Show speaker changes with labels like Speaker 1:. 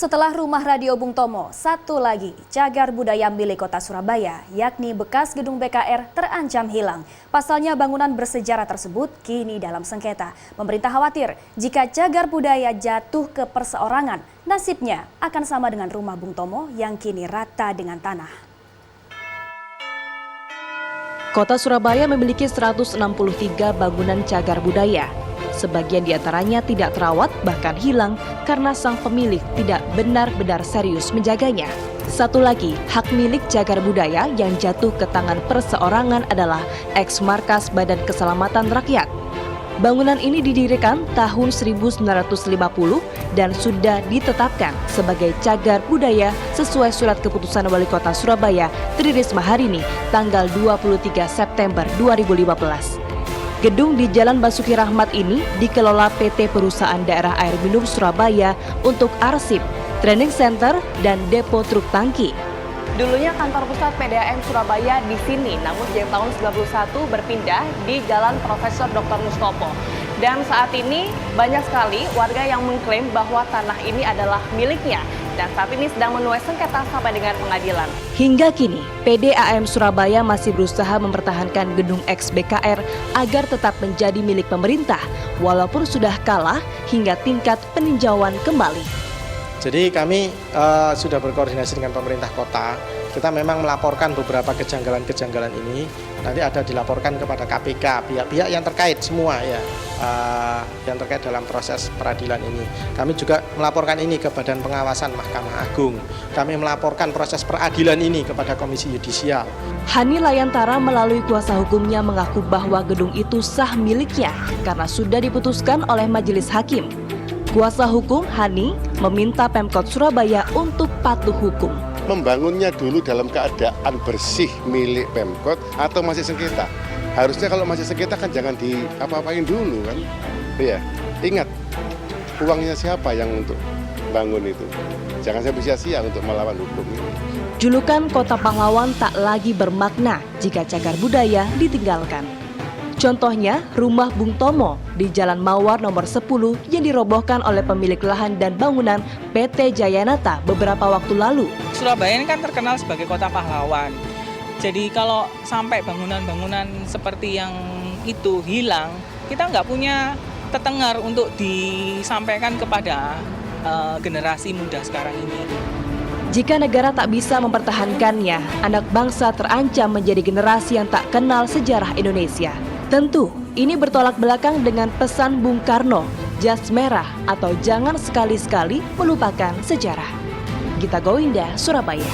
Speaker 1: Setelah rumah radio Bung Tomo, satu lagi cagar budaya milik kota Surabaya, yakni bekas gedung BKR terancam hilang. Pasalnya bangunan bersejarah tersebut kini dalam sengketa. Pemerintah khawatir jika cagar budaya jatuh ke perseorangan, nasibnya akan sama dengan rumah Bung Tomo yang kini rata dengan tanah.
Speaker 2: Kota Surabaya memiliki 163 bangunan cagar budaya. Sebagian diantaranya tidak terawat bahkan hilang karena sang pemilik tidak benar-benar serius menjaganya. Satu lagi, hak milik cagar budaya yang jatuh ke tangan perseorangan adalah eks-markas Badan Keselamatan Rakyat. Bangunan ini didirikan tahun 1950 dan sudah ditetapkan sebagai cagar budaya sesuai surat keputusan Wali Kota Surabaya Tri Risma hari ini tanggal 23 September 2015. Gedung di Jalan Basuki Rahmat ini dikelola PT Perusahaan Daerah Air Minum Surabaya untuk arsip, training center, dan depo truk tangki. Dulunya kantor pusat PDAM Surabaya di sini, namun sejak tahun 1991 berpindah di Jalan Profesor Dr. Mustopo. Dan saat ini banyak sekali warga yang mengklaim bahwa tanah ini adalah miliknya. Dan saat ini sedang menuai sengketa sampai dengan pengadilan. Hingga kini, PDAM Surabaya masih berusaha mempertahankan gedung ex-BKR agar tetap menjadi milik pemerintah, walaupun sudah kalah hingga tingkat peninjauan kembali.
Speaker 3: Jadi kami sudah berkoordinasi dengan pemerintah kota. Kita memang melaporkan beberapa kejanggalan-kejanggalan ini. Nanti ada dilaporkan kepada KPK, pihak-pihak yang terkait semua ya, yang terkait dalam proses peradilan ini. Kami juga melaporkan ini ke Badan Pengawasan Mahkamah Agung. Kami melaporkan proses peradilan ini kepada Komisi Yudisial.
Speaker 2: Hani Layantara melalui kuasa hukumnya mengaku bahwa gedung itu sah miliknya karena sudah diputuskan oleh majelis hakim. Kuasa hukum Hani meminta Pemkot Surabaya untuk patuh hukum.
Speaker 4: Membangunnya dulu dalam keadaan bersih milik Pemkot atau masih sengketa. Harusnya kalau masih sengketa kan jangan diapa-apain dulu kan. Iya, ingat uangnya siapa yang untuk bangun itu. Jangan sampai sia-sia untuk melawan hukum ini.
Speaker 2: Julukan Kota Pahlawan tak lagi bermakna jika cagar budaya ditinggalkan. Contohnya, rumah Bung Tomo di Jalan Mawar nomor 10 yang dirobohkan oleh pemilik lahan dan bangunan PT Jayanata beberapa waktu lalu.
Speaker 5: Surabaya ini kan terkenal sebagai kota pahlawan. Jadi kalau sampai bangunan-bangunan seperti yang itu hilang, kita nggak punya tetengar untuk disampaikan kepada generasi muda sekarang ini.
Speaker 2: Jika negara tak bisa mempertahankannya, anak bangsa terancam menjadi generasi yang tak kenal sejarah Indonesia. Tentu, ini bertolak belakang dengan pesan Bung Karno, jas merah atau jangan sekali-sekali melupakan sejarah. Gita Gowinda, Surabaya.